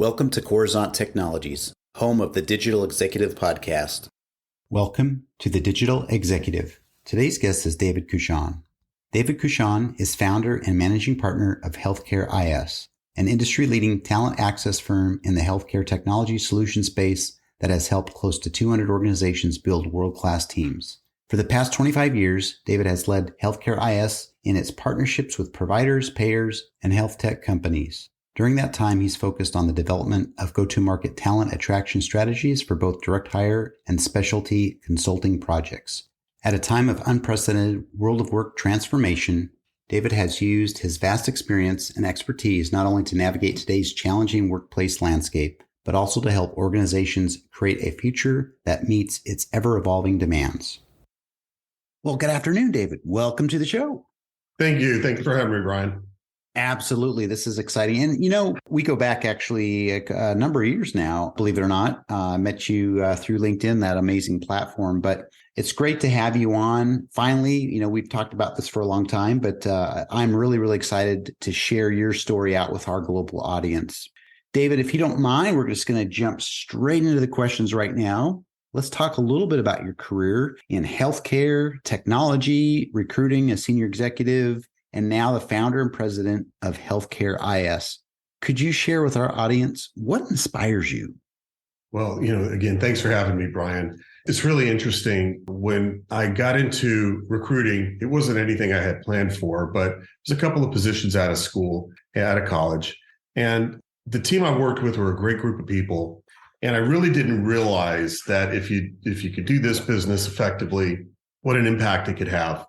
Welcome to Coruzant Technologies, home of the Digital Executive Podcast. Welcome to the Digital Executive. Today's guest is David Kushan. David Kushan is founder and managing partner of Healthcare IS, an industry-leading talent access firm in the healthcare technology solution space that has helped close to 200 organizations build world-class teams. For the past 25 years, David has led Healthcare IS in its partnerships with providers, payers, and health tech companies. During that time, he's focused on the development of go-to-market talent attraction strategies for both direct hire and specialty consulting projects. At a time of unprecedented world of work transformation, David has used his vast experience and expertise not only to navigate today's challenging workplace landscape, but also to help organizations create a future that meets its ever-evolving demands. Well, good afternoon, David. Welcome to the show. Thank you. Thank you for having me, Brian. Absolutely. This is exciting. And, we go back actually a number of years now, believe it or not. I met you through LinkedIn, that amazing platform. But it's great to have you on. Finally, we've talked about this for a long time, but I'm really, really excited to share your story out with our global audience. David, if you don't mind, we're just going to jump straight into the questions right now. Let's talk a little bit about your career in healthcare, technology, recruiting, a senior executive, and now the founder and president of Healthcare IS. Could you share with our audience what inspires you? Well, again, thanks for having me, Brian. It's really interesting. When I got into recruiting, it wasn't anything I had planned for, but there's a couple of positions out of school, out of college. And the team I worked with were a great group of people. And I really didn't realize that if you could do this business effectively, what an impact it could have.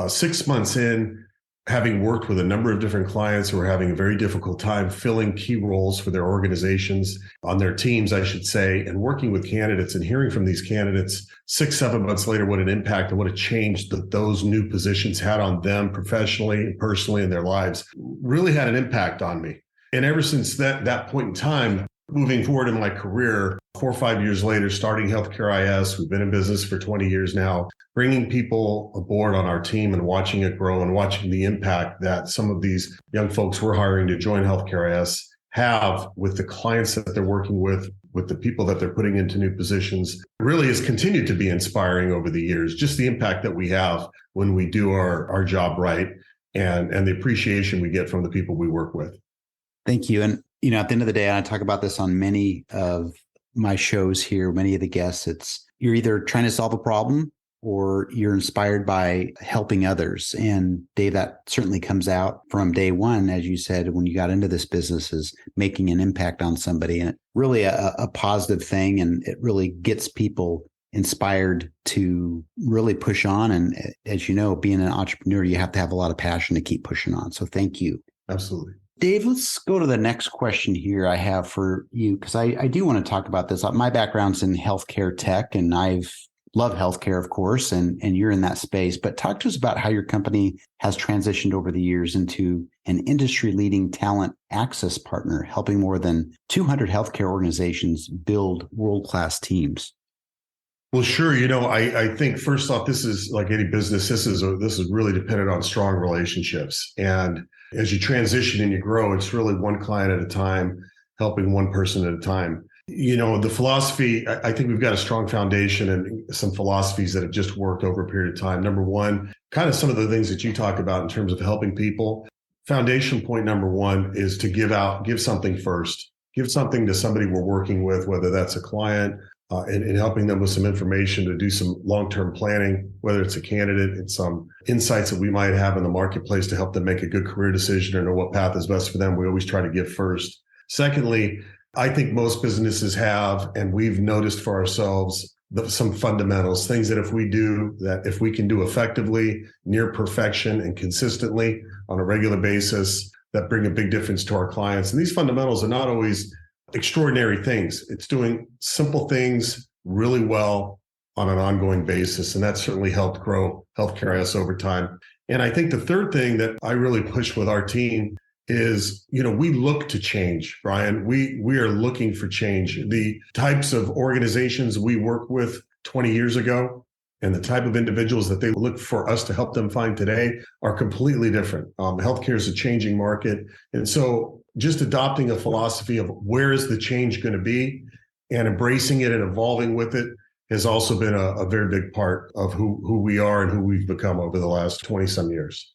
6 months in, having worked with a number of different clients who were having a very difficult time filling key roles for their organizations, on their teams, I should say, and working with candidates and hearing from these candidates 6-7 months later, what an impact and what a change that those new positions had on them professionally and personally in their lives really had an impact on me. And ever since that point in time, moving forward in my career, 4 or 5 years later, starting Healthcare IS, we've been in business for 20 years now, bringing people aboard on our team and watching it grow and watching the impact that some of these young folks we're hiring to join Healthcare IS have with the clients that they're working with the people that they're putting into new positions, really has continued to be inspiring over the years. Just the impact that we have when we do our job right and the appreciation we get from the people we work with. Thank you. And, at the end of the day, and I talk about this on many of my shows here, many of the guests, it's you're either trying to solve a problem or you're inspired by helping others. And Dave, that certainly comes out from day one, as you said, when you got into this business, is making an impact on somebody, and really a positive thing. And it really gets people inspired to really push on. And as you know, being an entrepreneur, you have to have a lot of passion to keep pushing on. So thank you. Absolutely. Dave, let's go to the next question here I have for you, because I do want to talk about this. My background's in healthcare tech, and I've loved healthcare, of course, and you're in that space. But talk to us about how your company has transitioned over the years into an industry-leading talent access partner, helping more than 200 healthcare organizations build world-class teams. Well, sure. I think first off, this is like any business. This is really dependent on strong relationships. And as you transition and you grow, it's really one client at a time, helping one person at a time. The philosophy, I think we've got a strong foundation and some philosophies that have just worked over a period of time. Number one, kind of some of the things that you talked about in terms of helping people. Foundation point number one is to give something first. Give something to somebody we're working with, whether that's a client, and helping them with some information to do some long-term planning, whether it's a candidate and some insights that we might have in the marketplace to help them make a good career decision or know what path is best for them. We always try to give first. Secondly, I think most businesses have, and we've noticed for ourselves, some fundamentals, things that if we can do effectively, near perfection and consistently on a regular basis, that bring a big difference to our clients. And these fundamentals are not always extraordinary things. It's doing simple things really well on an ongoing basis. And that certainly helped grow Healthcare IS over time. And I think the third thing that I really push with our team is, we look to change, Brian. We are looking for change. The types of organizations we work with 20 years ago and the type of individuals that they look for us to help them find today are completely different. Healthcare is a changing market. And so just adopting a philosophy of where is the change going to be and embracing it and evolving with it has also been a very big part of who we are and who we've become over the last 20 some years.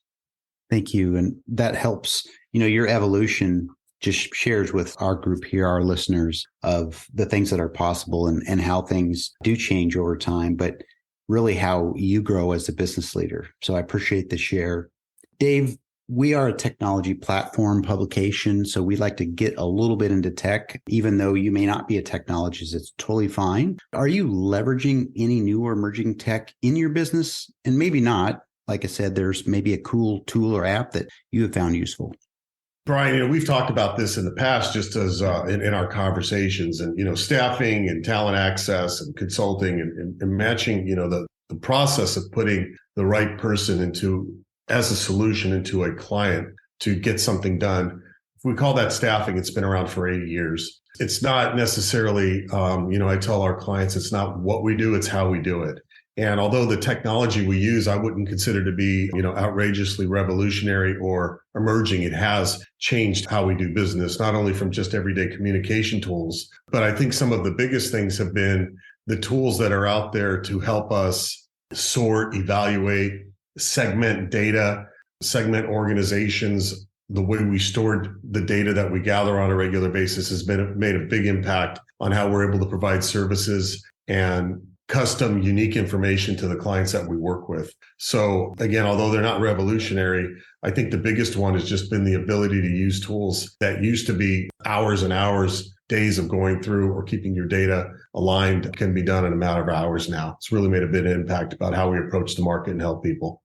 Thank you. And that helps, your evolution just shares with our group here, our listeners, of the things that are possible and how things do change over time, but really how you grow as a business leader. So I appreciate the share. Dave, we are a technology platform publication, so we like to get a little bit into tech, even though you may not be a technologist. It's totally fine. Are you leveraging any new or emerging tech in your business? And maybe not. Like I said, there's maybe a cool tool or app that you have found useful. Brian, we've talked about this in the past, just as in our conversations, and staffing and talent access and consulting and matching, the process of putting the right person as a solution into a client to get something done. If we call that staffing, it's been around for 80 years. It's not necessarily, I tell our clients, it's not what we do, it's how we do it. And although the technology we use, I wouldn't consider to be, outrageously revolutionary or emerging, it has changed how we do business, not only from just everyday communication tools, but I think some of the biggest things have been the tools that are out there to help us sort, evaluate, segment data, segment organizations. The way we stored the data that we gather on a regular basis has made a big impact on how we're able to provide services and custom, unique information to the clients that we work with. So again, although they're not revolutionary, I think the biggest one has just been the ability to use tools that used to be hours and hours, days of going through or keeping your data aligned can be done in a matter of hours now. It's really made a big impact about how we approach the market and help people.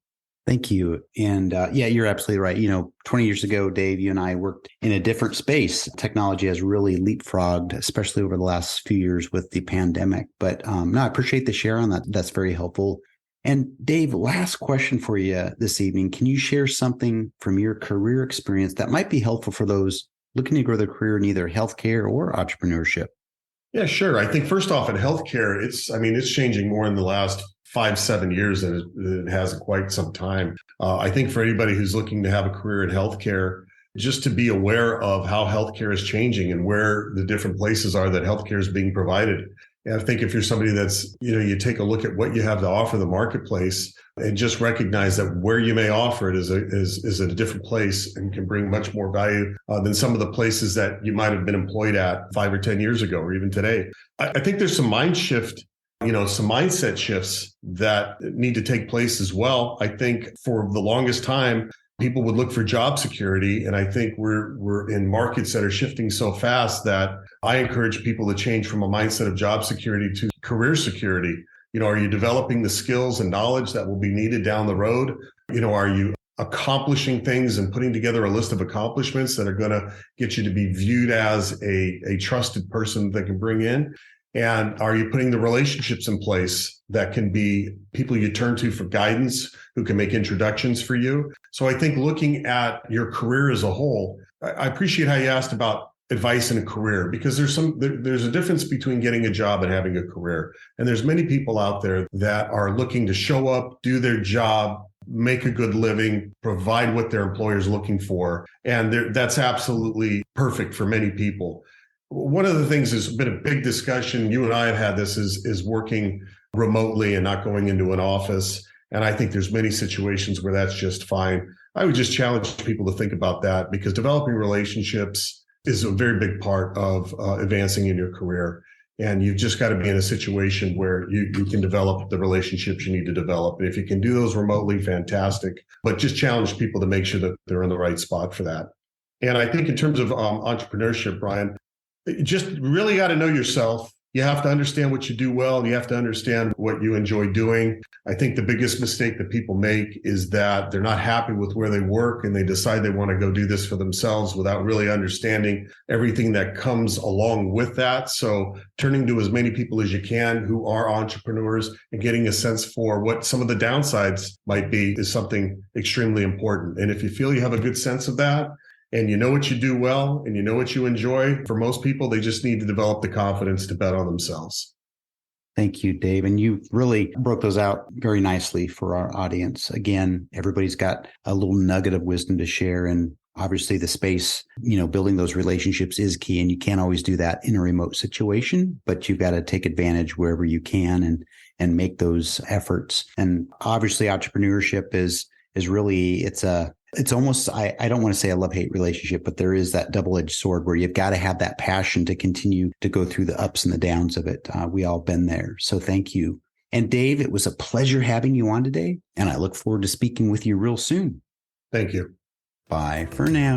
Thank you. And you're absolutely right. 20 years ago, Dave, you and I worked in a different space. Technology has really leapfrogged, especially over the last few years with the pandemic. But I appreciate the share on that. That's very helpful. And Dave, last question for you this evening. Can you share something from your career experience that might be helpful for those looking to grow their career in either healthcare or entrepreneurship? Yeah, sure. I think first off in healthcare, it's changing more in the last 5-7 years than it has in quite some time. I think for anybody who's looking to have a career in healthcare, just to be aware of how healthcare is changing and where the different places are that healthcare is being provided. And I think if you're somebody that's, you take a look at what you have to offer the marketplace and just recognize that where you may offer it is at a different place and can bring much more value than some of the places that you might have been employed at 5 or 10 years ago or even today. I think there's some some mindset shifts that need to take place as well. I think for the longest time, people would look for job security. And I think we're in markets that are shifting so fast that I encourage people to change from a mindset of job security to career security. Are you developing the skills and knowledge that will be needed down the road? Are you accomplishing things and putting together a list of accomplishments that are going to get you to be viewed as a trusted person that can bring in? And are you putting the relationships in place that can be people you turn to for guidance, who can make introductions for you? So I think looking at your career as a whole, I appreciate how you asked about advice in a career, because there's a difference between getting a job and having a career. And there's many people out there that are looking to show up, do their job, make a good living, provide what their employer is looking for. And that's absolutely perfect for many people. One of the things that's been a big discussion, you and I have had this, is working remotely and not going into an office. And I think there's many situations where that's just fine. I would just challenge people to think about that, because developing relationships is a very big part of advancing in your career. And you've just got to be in a situation where you can develop the relationships you need to develop. And if you can do those remotely, fantastic. But just challenge people to make sure that they're in the right spot for that. And I think in terms of entrepreneurship, Brian, you just really got to know yourself. You have to understand what you do well, and you have to understand what you enjoy doing. I think the biggest mistake that people make is that they're not happy with where they work and they decide they want to go do this for themselves without really understanding everything that comes along with that. So turning to as many people as you can who are entrepreneurs and getting a sense for what some of the downsides might be is something extremely important. And if you feel you have a good sense of that, and you know what you do well, and you know what you enjoy, for most people, they just need to develop the confidence to bet on themselves. Thank you, Dave. And you really broke those out very nicely for our audience. Again, everybody's got a little nugget of wisdom to share. And Obviously, the space, building those relationships is key, and you can't always do that in a remote situation, but you've got to take advantage wherever you can and make those efforts. And obviously, entrepreneurship is really, it's almost, I don't want to say a love-hate relationship, but there is that double-edged sword where you've got to have that passion to continue to go through the ups and the downs of it. We all been there. So thank you. And Dave, it was a pleasure having you on today, and I look forward to speaking with you real soon. Thank you. Bye for now.